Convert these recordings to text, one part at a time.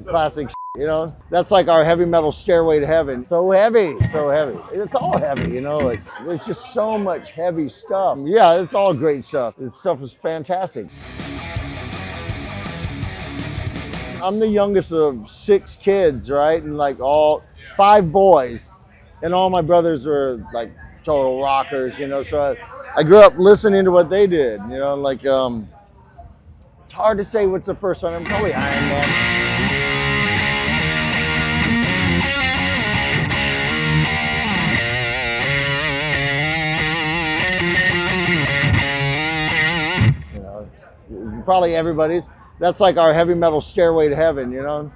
Classic you know? That's like our heavy metal stairway to heaven. So heavy, so heavy. It's all heavy, you know? Like, there's just so much heavy stuff. Yeah, it's all great stuff. This stuff is fantastic. I'm the youngest of 6 kids, right? And like all 5 boys. And all my brothers were like total rockers, you know? So I grew up listening to what they did, you know? Like, it's hard to say what's the first one. I'm probably Iron Man. Probably everybody's. That's like our heavy metal stairway to heaven, you know?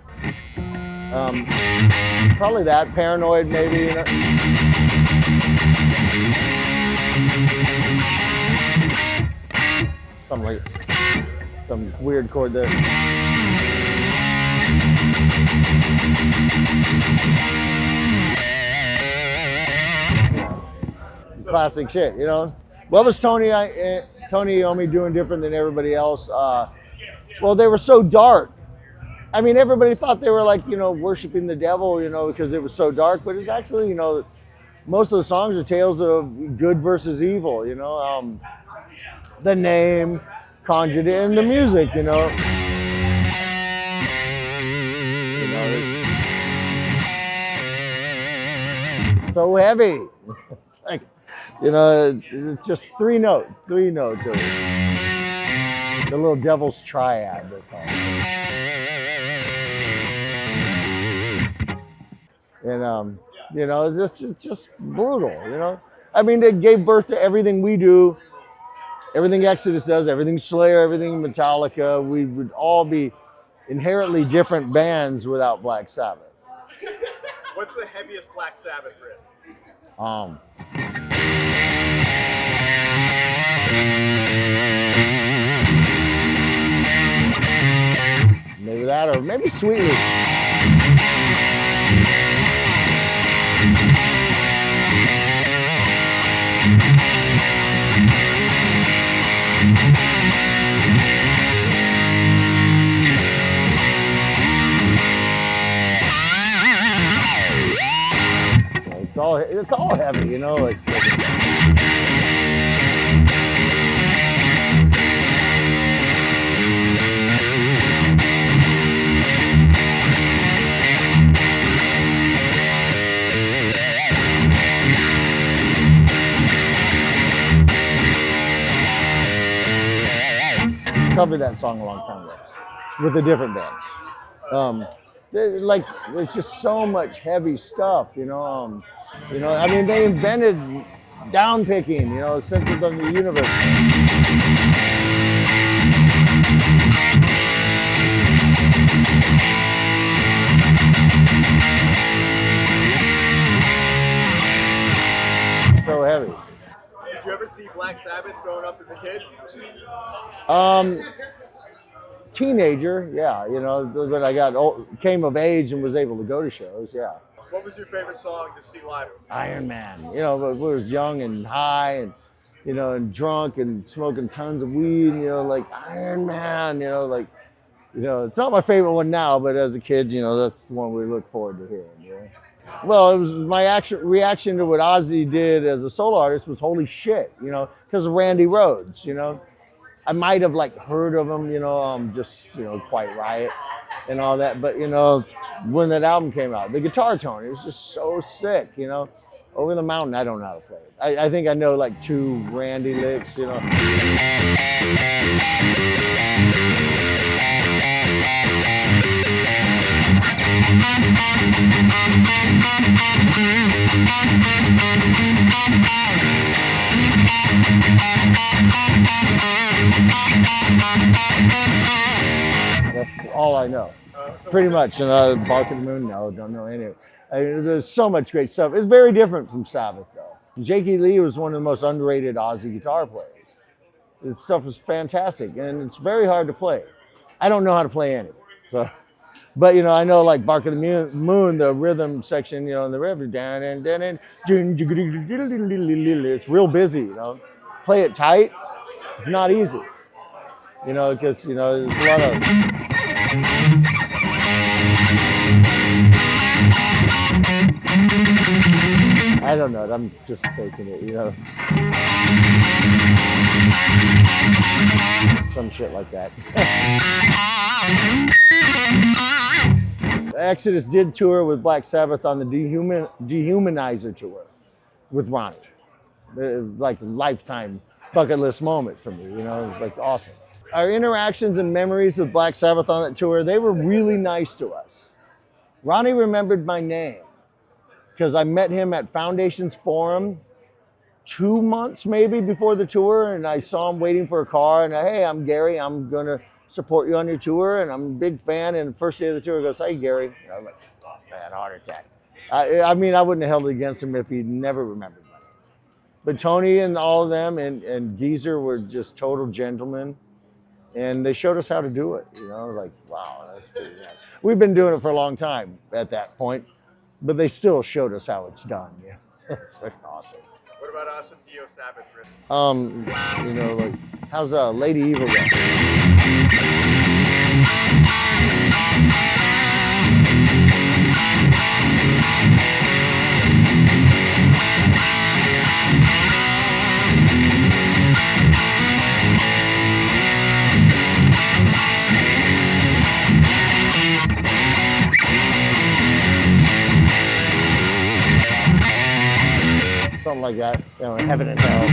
Probably that. Paranoid, maybe, you know? Some weird chord there. Classic shit, you know? What was Tony Iommi doing different than everybody else? Well, they were so dark. I mean, everybody thought they were like, you know, worshiping the devil, you know, because it was so dark. But it's actually, you know, most of the songs are tales of good versus evil, you know. The name, conjured in the music, you know. So heavy. Like, you know, it's just three notes. The little devil's triad, they call it. And you know, it's just brutal. You know, I mean, they gave birth to everything we do, everything Exodus does, everything Slayer, everything Metallica. We would all be inherently different bands without Black Sabbath. What's the heaviest Black Sabbath riff? Maybe that, or maybe Sweetly. It's all heavy, you know, like. Covered that song a long time ago with a different band. There's just so much heavy stuff, you know. I mean, they invented down picking, you know, simpler than the universe. So heavy. Did you ever see Black Sabbath growing up as a kid? Teenager, yeah, you know, when I came of age and was able to go to shows, yeah. What was your favorite song to see live? Iron Man, you know, but we was young and high and, you know, and drunk and smoking tons of weed, you know, like Iron Man, you know, like, you know, it's not my favorite one now, but as a kid, you know, that's the one we look forward to hearing, you know. Well, it was my reaction to what Ozzy did as a solo artist was holy shit, you know, because of Randy Rhoads, you know. I might have like heard of him, you know, just, you know, Quiet Riot and all that. But, you know, when that album came out, the guitar tone, it was just so sick, you know. Over the Mountain, I don't know how to play it. I think I know like 2 Randy licks, you know. That's all I know. Pretty much. You know, Bark of the Moon, no, don't know any of it. I mean, there's so much great stuff. It's very different from Sabbath, though. Jakey Lee was one of the most underrated Ozzy guitar players. This stuff is fantastic, and it's very hard to play. I don't know how to play any. So, but, you know, I know, like, Bark of the Moon, the rhythm section, you know, in the riff, it's real busy, you know. Play it tight, it's not easy. You know, because, you know, there's a lot of... I don't know. I'm just faking it, you know. Some shit like that. Exodus did tour with Black Sabbath on the Dehumanizer tour with Ronnie. It was like a lifetime bucket list moment for me, you know. It was like awesome. Our interactions and memories with Black Sabbath on that tour, they were really nice to us. Ronnie remembered my name because I met him at Foundations Forum 2 months maybe before the tour, and I saw him waiting for a car, and hey, I'm Gary, I'm gonna support you on your tour, and I'm a big fan. And the first day of the tour, he goes, hey Gary. And I was like, oh man, heart attack. I mean, I wouldn't have held it against him if he never remembered my name. But Tony and all of them and Geezer were just total gentlemen. And they showed us how to do it, you know, like, wow, that's pretty nice. We've been doing it for a long time at that point, but they still showed us how it's done. Yeah, that's freaking awesome. What about us and Dio Sabbath, Chris? You know, like, how's Lady Evil going? Something like that, you know, heaven and hell.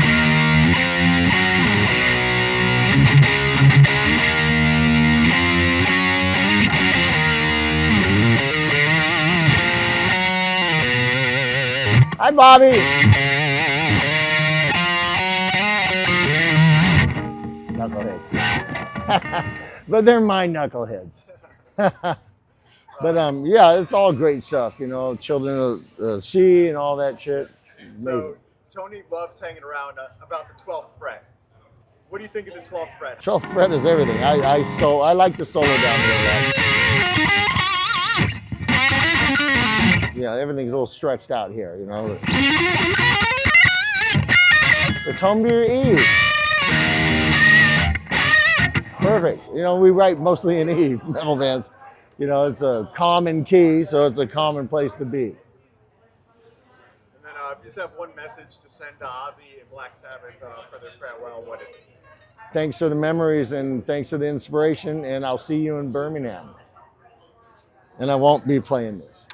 Hi, Bobby. Knuckleheads. But they're my knuckleheads. But yeah, it's all great stuff, you know, Children of the Sea and all that shit. So Tony loves hanging around about the 12th fret. What do you think of the 12th fret? 12th fret is everything. I like the solo down here a lot. Yeah, everything's a little stretched out here, you know. It's home to your E. Perfect. You know, we write mostly in E, metal bands. You know, it's a common key, so it's a common place to be. Just have one message to send to Ozzy and Black Sabbath for their farewell. What is it? Thanks for the memories and thanks for the inspiration, and I'll see you in Birmingham. And I won't be playing this.